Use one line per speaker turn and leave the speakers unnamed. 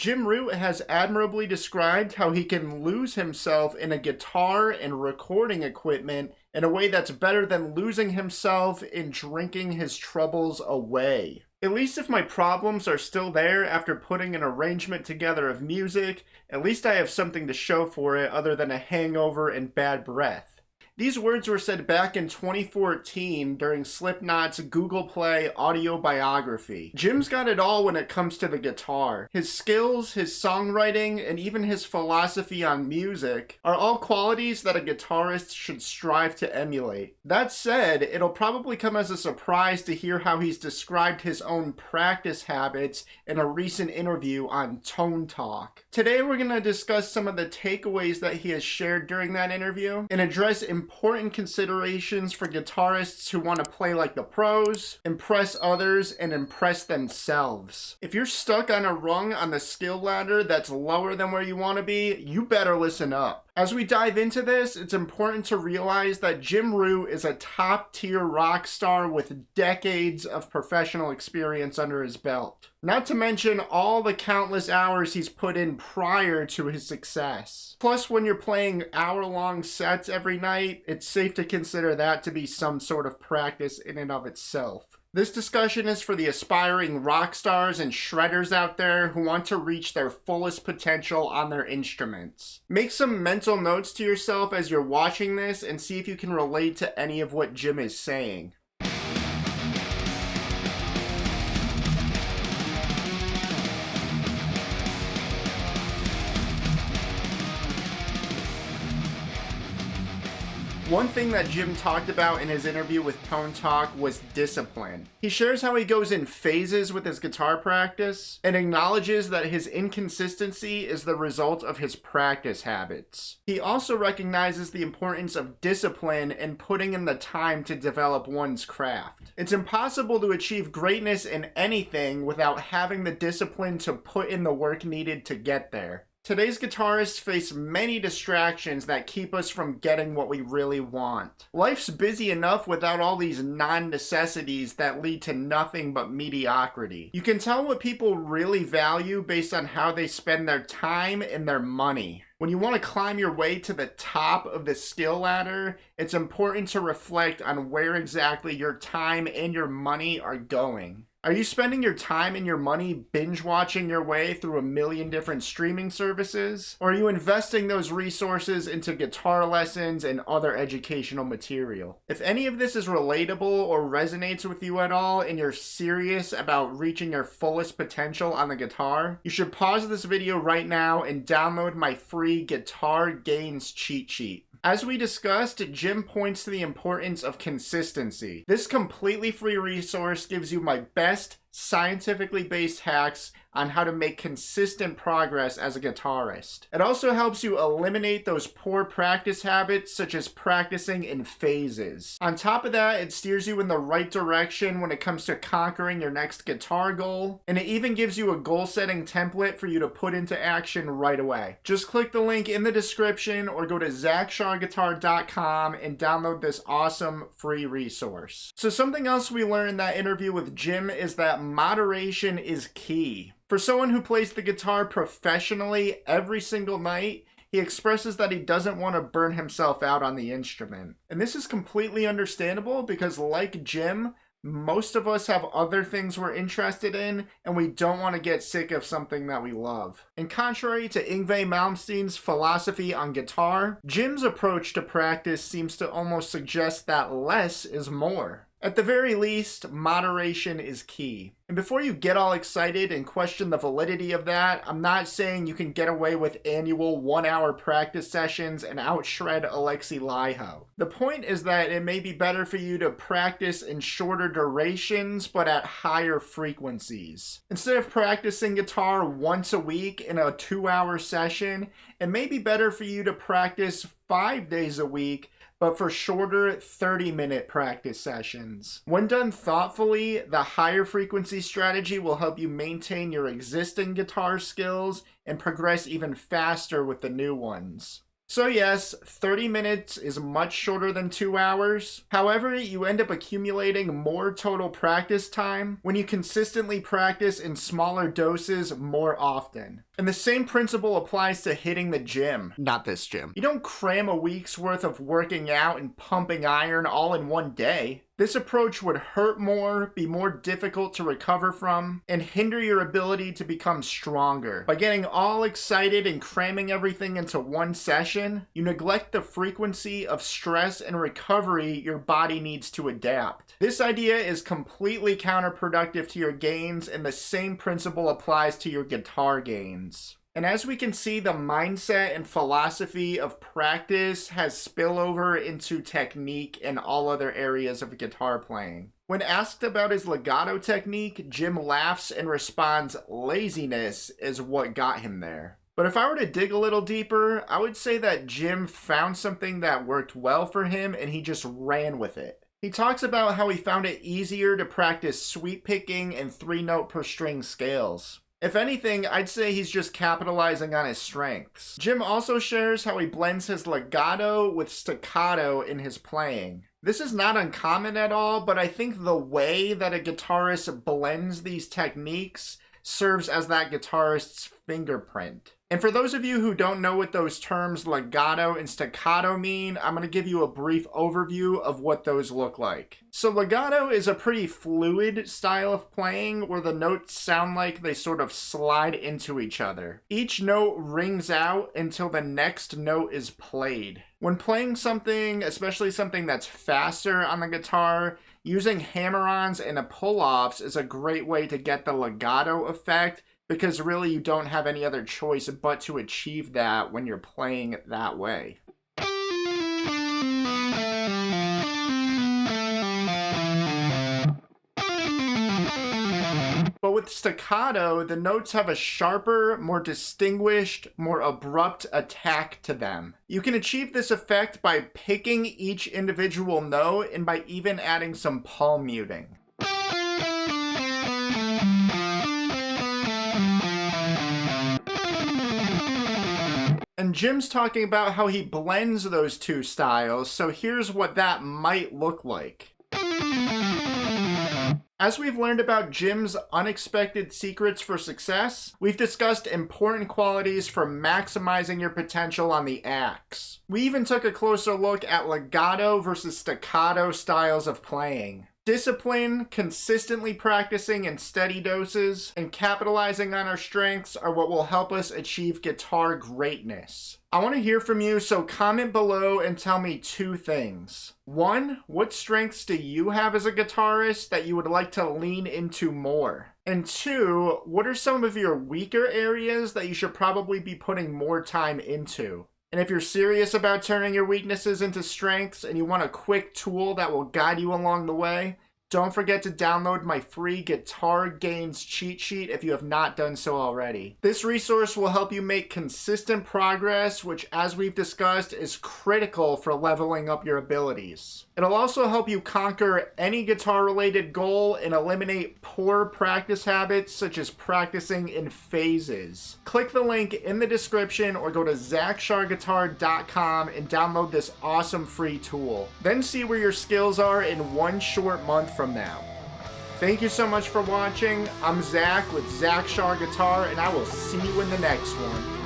Jim Root has admirably described how he can lose himself in a guitar and recording equipment in a way that's better than losing himself in drinking his troubles away. At least if my problems are still there after putting an arrangement together of music, at least I have something to show for it other than a hangover and bad breath. These words were said back in 2014 during Slipknot's Google Play audio biography. Jim's got it all when it comes to the guitar. His skills, his songwriting, and even his philosophy on music are all qualities that a guitarist should strive to emulate. That said, it'll probably come as a surprise to hear how he's described his own practice habits in a recent interview on Tone Talk. Today we're going to discuss some of the takeaways that he has shared during that interview and address important considerations for guitarists who want to play like the pros, impress others, and impress themselves. If you're stuck on a rung on the skill ladder that's lower than where you want to be, you better listen up. As we dive into this, it's important to realize that Jim Root is a top-tier rock star with decades of professional experience under his belt. Not to mention all the countless hours he's put in prior to his success. Plus, when you're playing hour-long sets every night, it's safe to consider that to be some sort of practice in and of itself. This discussion is for the aspiring rock stars and shredders out there who want to reach their fullest potential on their instruments. Make some mental notes to yourself as you're watching this and see if you can relate to any of what Jim is saying. One thing that Jim talked about in his interview with Tone Talk was discipline. He shares how he goes in phases with his guitar practice and acknowledges that his inconsistency is the result of his practice habits. He also recognizes the importance of discipline and putting in the time to develop one's craft. It's impossible to achieve greatness in anything without having the discipline to put in the work needed to get there. Today's guitarists face many distractions that keep us from getting what we really want. Life's busy enough without all these non-necessities that lead to nothing but mediocrity. You can tell what people really value based on how they spend their time and their money. When you want to climb your way to the top of the skill ladder, it's important to reflect on where exactly your time and your money are going. Are you spending your time and your money binge-watching your way through a million different streaming services? Or are you investing those resources into guitar lessons and other educational material? If any of this is relatable or resonates with you at all and you're serious about reaching your fullest potential on the guitar, you should pause this video right now and download my free Guitar Gains cheat sheet. As we discussed, Jim points to the importance of consistency. This completely free resource gives you my best scientifically based hacks on how to make consistent progress as a guitarist. It also helps you eliminate those poor practice habits such as practicing in phases. On top of that, it steers you in the right direction when it comes to conquering your next guitar goal, and it even gives you a goal setting template for you to put into action right away. Just click the link in the description or go to ZachSharGuitar.com and download this awesome free resource. So something else we learned in that interview with Jim is that moderation is key. For someone who plays the guitar professionally every single night, he expresses that he doesn't want to burn himself out on the instrument. And this is completely understandable because, like Jim, most of us have other things we're interested in, and we don't want to get sick of something that we love. And contrary to Yngwie Malmsteen's philosophy on guitar, Jim's approach to practice seems to almost suggest that less is more. At the very least, moderation is key. And before you get all excited and question the validity of that, I'm not saying you can get away with annual 1-hour practice sessions and outshred Alexi Laiho. The point is that it may be better for you to practice in shorter durations, but at higher frequencies. Instead of practicing guitar once a week in a 2-hour session, it may be better for you to practice 5 days a week, but for shorter 30-minute practice sessions. When done thoughtfully, the higher frequency strategy will help you maintain your existing guitar skills and progress even faster with the new ones. So yes, 30 minutes is much shorter than 2 hours. However, you end up accumulating more total practice time when you consistently practice in smaller doses more often. And the same principle applies to hitting the gym. Not this gym. You don't cram a week's worth of working out and pumping iron all in one day. This approach would hurt more, be more difficult to recover from, and hinder your ability to become stronger. By getting all excited and cramming everything into one session, you neglect the frequency of stress and recovery your body needs to adapt. This idea is completely counterproductive to your gains, and the same principle applies to your guitar gains. And as we can see, the mindset and philosophy of practice has spillover into technique and all other areas of guitar playing. When asked about his legato technique, Jim laughs and responds, "Laziness is what got him there." But if I were to dig a little deeper, I would say that Jim found something that worked well for him and he just ran with it. He talks about how he found it easier to practice sweep picking and 3-note per string scales. If anything, I'd say he's just capitalizing on his strengths. Jim also shares how he blends his legato with staccato in his playing. This is not uncommon at all, but I think the way that a guitarist blends these techniques serves as that guitarist's fingerprint. And for those of you who don't know what those terms legato and staccato mean, I'm going to give you a brief overview of what those look like. So legato is a pretty fluid style of playing where the notes sound like they sort of slide into each other. Each note rings out until the next note is played. When playing something, especially something that's faster on the guitar, using hammer-ons and pull-offs is a great way to get the legato effect, because really you don't have any other choice but to achieve that when you're playing it that way. But with staccato, the notes have a sharper, more distinguished, more abrupt attack to them. You can achieve this effect by picking each individual note and by even adding some palm muting. And Jim's talking about how he blends those two styles, so here's what that might look like. As we've learned about Jim's unexpected secrets for success, we've discussed important qualities for maximizing your potential on the axe. We even took a closer look at legato versus staccato styles of playing. Discipline, consistently practicing in steady doses, and capitalizing on our strengths are what will help us achieve guitar greatness. I want to hear from you, so comment below and tell me 2 things. 1, what strengths do you have as a guitarist that you would like to lean into more? And 2, what are some of your weaker areas that you should probably be putting more time into? And if you're serious about turning your weaknesses into strengths and you want a quick tool that will guide you along the way, don't forget to download my free Guitar Gains cheat sheet if you have not done so already. This resource will help you make consistent progress, which, as we've discussed, is critical for leveling up your abilities. It'll also help you conquer any guitar-related goal and eliminate poor practice habits such as practicing in phases. Click the link in the description or go to ZachCharGuitar.com and download this awesome free tool. Then see where your skills are in 1 short month from now. Thank you so much for watching. I'm Zach with Zach Char Guitar, and I will see you in the next one.